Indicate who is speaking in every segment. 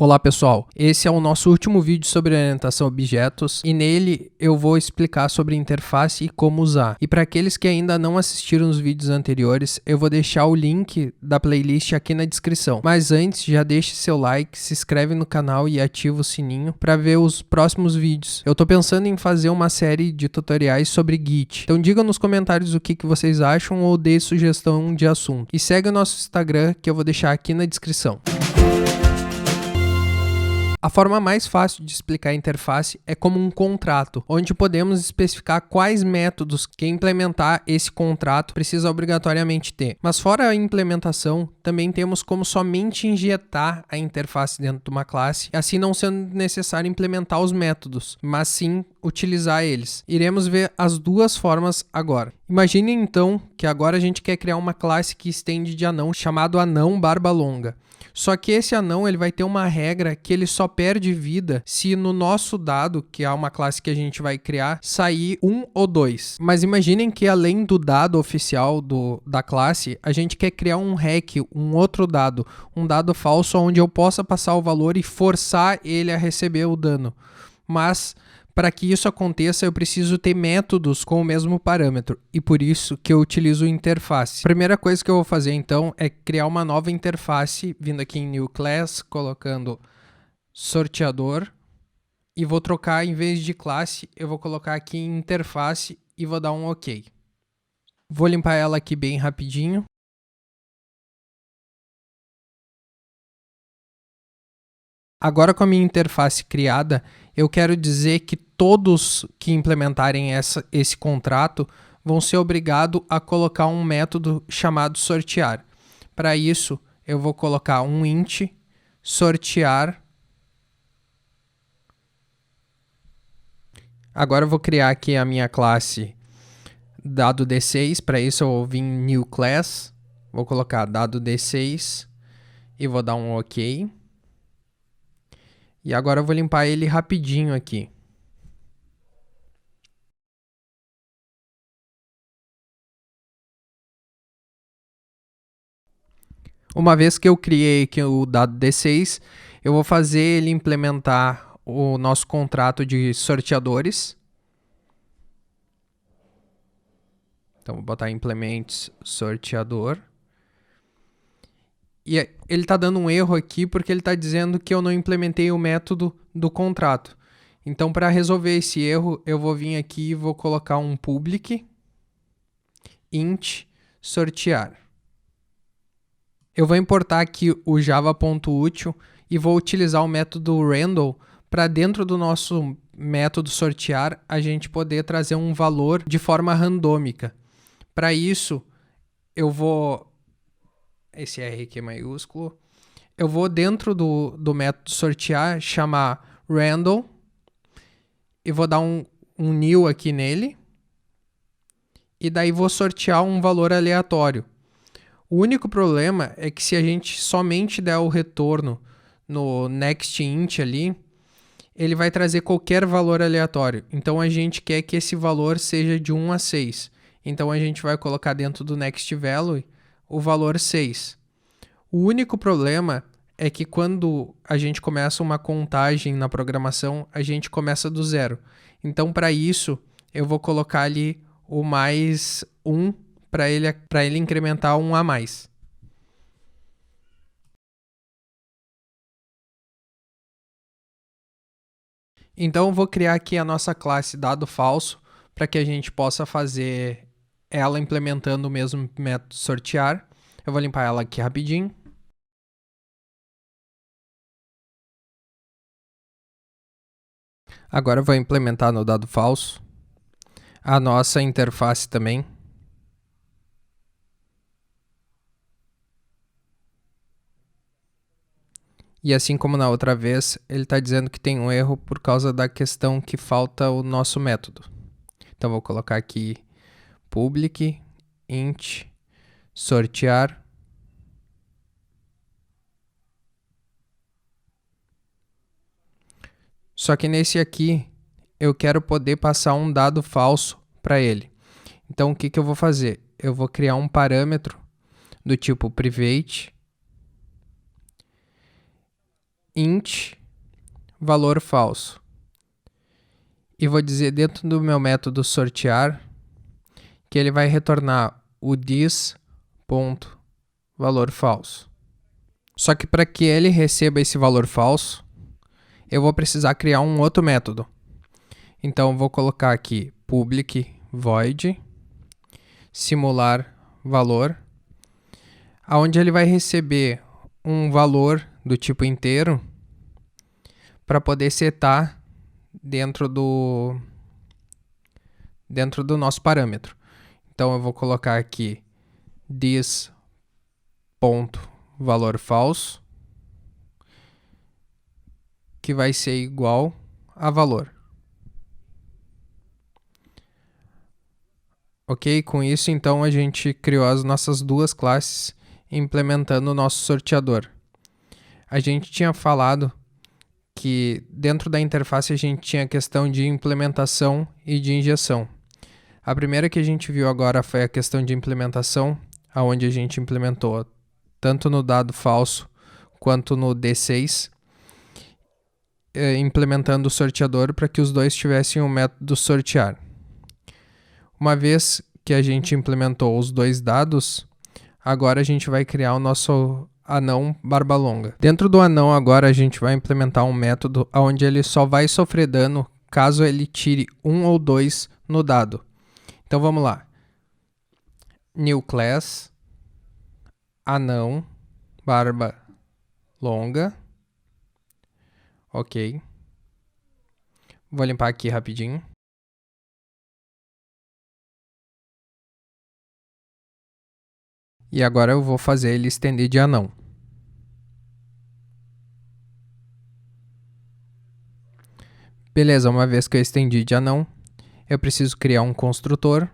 Speaker 1: Olá pessoal, esse é o nosso último vídeo sobre orientação a objetos e nele eu vou explicar sobre interface e como usar. E para aqueles que ainda não assistiram os vídeos anteriores, eu vou deixar o link da playlist aqui na descrição. Mas antes, já deixe seu like, se inscreve no canal e ativa o sininho para ver os próximos vídeos. Eu tô pensando em fazer uma série de tutoriais sobre Git, então diga nos comentários o que vocês acham ou dê sugestão de assunto. E segue o nosso Instagram que eu vou deixar aqui na descrição. A forma mais fácil de explicar a interface é como um contrato, onde podemos especificar quais métodos que implementar esse contrato precisa obrigatoriamente ter. Mas fora a implementação, também temos como somente injetar a interface dentro de uma classe, assim não sendo necessário implementar os métodos, mas sim utilizar eles. Iremos ver as duas formas agora. Imagine então que agora a gente quer criar uma classe que estende de anão chamado anão barba longa. Só que esse anão ele vai ter uma regra que ele só perde vida se no nosso dado, que é uma classe que a gente vai criar, sair 1 ou 2. Mas imaginem que além do dado oficial da classe, a gente quer criar um hack, um outro dado, um dado falso onde eu possa passar o valor e forçar ele a receber o dano. Mas para que isso aconteça, eu preciso ter métodos com o mesmo parâmetro, e por isso que eu utilizo interface. A primeira coisa que eu vou fazer, então, é criar uma nova interface, vindo aqui em New Class, colocando sorteador, e vou trocar, em vez de classe, eu vou colocar aqui em interface e vou dar um OK. Vou limpar ela aqui bem rapidinho. Agora com a minha interface criada, eu quero dizer que todos que implementarem esse contrato vão ser obrigados a colocar um método chamado sortear. Para isso, eu vou colocar um int sortear. Agora eu vou criar aqui a minha classe dado D6. Para isso eu vou vir em New Class, vou colocar dado D6 e vou dar um OK. E agora eu vou limpar ele rapidinho aqui. Uma vez que eu criei aqui o dado D6, eu vou fazer ele implementar o nosso contrato de sorteadores. Então vou botar implements sorteador. E ele está dando um erro aqui porque ele está dizendo que eu não implementei o método do contrato. Então, para resolver esse erro, eu vou vir aqui e vou colocar um public int sortear. Eu vou importar aqui o java.util e vou utilizar o método random para dentro do nosso método sortear a gente poder trazer um valor de forma randômica. Para isso, eu vou... Esse R aqui é maiúsculo. Eu vou dentro do método sortear chamar random e vou dar um new aqui nele. E daí vou sortear um valor aleatório. O único problema é que se a gente somente der o retorno no next int ali, ele vai trazer qualquer valor aleatório. Então a gente quer que esse valor seja de 1 a 6. Então a gente vai colocar dentro do next value o valor 6. O único problema é que quando a gente começa uma contagem na programação, a gente começa do zero. Então para isso eu vou colocar ali o mais 1 para ele incrementar um a mais. Então eu vou criar aqui a nossa classe dado falso para que a gente possa fazer ela implementando o mesmo método sortear. Eu vou limpar ela aqui rapidinho. Agora eu vou implementar no dado falso a nossa interface também. E assim como na outra vez, ele está dizendo que tem um erro por causa da questão que falta o nosso método. Então vou colocar aqui public int sortear. Só que nesse aqui eu quero poder passar um dado falso para ele. Então o que eu vou fazer? Eu vou criar um parâmetro do tipo private int valor falso. E vou dizer dentro do meu método sortear que ele vai retornar o this.valor falso. Só que para que ele receba esse valor falso, eu vou precisar criar um outro método. Então, eu vou colocar aqui public void simular valor, aonde ele vai receber um valor do tipo inteiro para poder setar dentro do nosso parâmetro. Então, eu vou colocar aqui this.valor falso, que vai ser igual a valor. Ok? Com isso, então, a gente criou as nossas duas classes implementando o nosso sorteador. A gente tinha falado que dentro da interface a gente tinha a questão de implementação e de injeção. A primeira que a gente viu agora foi a questão de implementação, onde a gente implementou tanto no dado falso quanto no D6, implementando o sorteador para que os dois tivessem o método sortear. Uma vez que a gente implementou os dois dados, agora a gente vai criar o nosso anão barba longa. Dentro do anão agora a gente vai implementar um método onde ele só vai sofrer dano caso ele tire 1 ou 2 no dado. Então vamos lá. New class anão barba longa. Ok. Vou limpar aqui rapidinho. E agora eu vou fazer ele estender de anão. Beleza, uma vez que eu estendi de anão, eu preciso criar um construtor.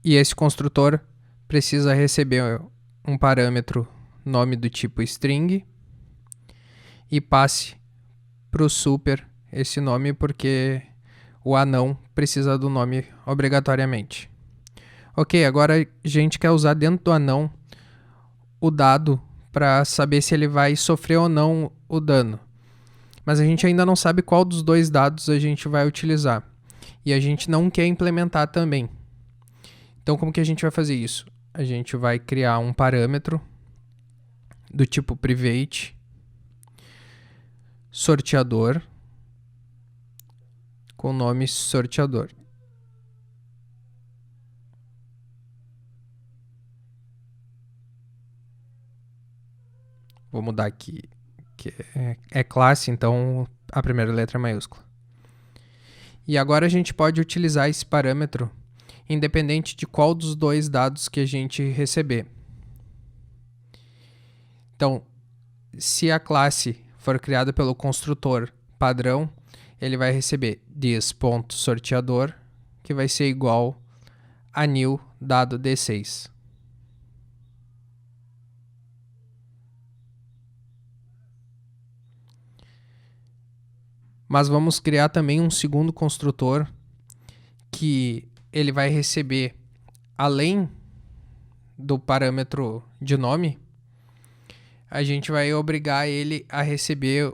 Speaker 1: E esse construtor precisa receber um parâmetro nome do tipo string e passe para o super esse nome porque o anão precisa do nome obrigatoriamente. Ok, agora a gente quer usar dentro do anão o dado para saber se ele vai sofrer ou não o dano. Mas a gente ainda não sabe qual dos dois dados a gente vai utilizar. E a gente não quer implementar também. Então, como que a gente vai fazer isso? A gente vai criar um parâmetro do tipo private sorteador com o nome sorteador. Vou mudar aqui, que é classe, então a primeira letra é maiúscula. E agora a gente pode utilizar esse parâmetro independente de qual dos dois dados que a gente receber. Então, se a classe for criada pelo construtor padrão, ele vai receber this.sorteador, que vai ser igual a new dado D6. Mas vamos criar também um segundo construtor que ele vai receber, além do parâmetro de nome, a gente vai obrigar ele a receber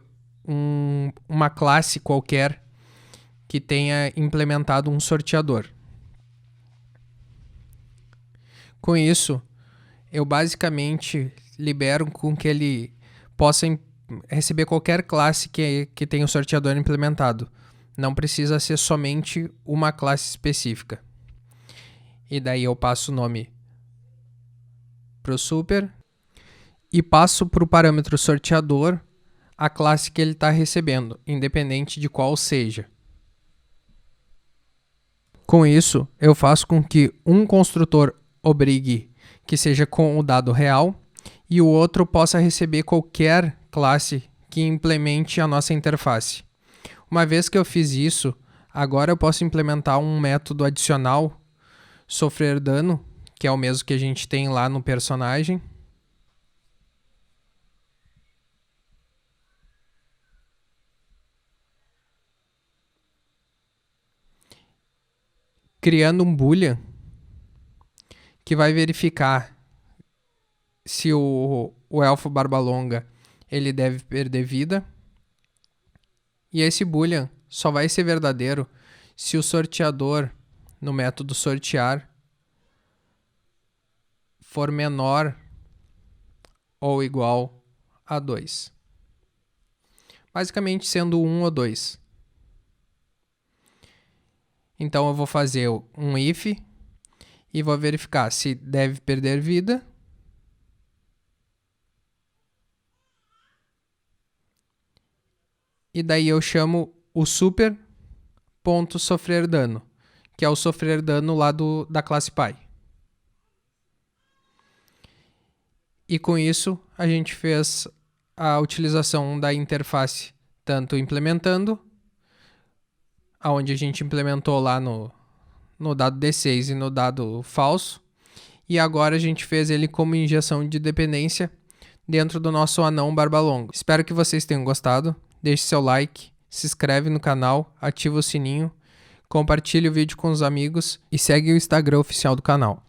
Speaker 1: uma classe qualquer que tenha implementado um sorteador. Com isso, eu basicamente libero com que ele possa receber qualquer classe que tenha o sorteador implementado. Não precisa ser somente uma classe específica. E daí eu passo o nome para o super e passo para o parâmetro sorteador a classe que ele está recebendo, independente de qual seja. Com isso, eu faço com que um construtor obrigue que seja com o dado real e o outro possa receber qualquer classe que implemente a nossa interface. Uma vez que eu fiz isso, agora eu posso implementar um método adicional, sofrer dano, que é o mesmo que a gente tem lá no personagem. Criando um boolean que vai verificar se o elfo barba longa ele deve perder vida. E esse boolean só vai ser verdadeiro se o sorteador no método sortear for menor ou igual a 2. Basicamente sendo 1 ou 2. Então eu vou fazer um if e vou verificar se deve perder vida. E daí eu chamo o super.sofrer dano, que é o sofrer dano lá da classe Pi. E com isso a gente fez a utilização da interface, tanto implementando, onde a gente implementou lá no dado D6 e no dado falso, e agora a gente fez ele como injeção de dependência dentro do nosso anão barba longa. Espero que vocês tenham gostado. Deixe seu like, se inscreve no canal, ativa o sininho, compartilhe o vídeo com os amigos e segue o Instagram oficial do canal.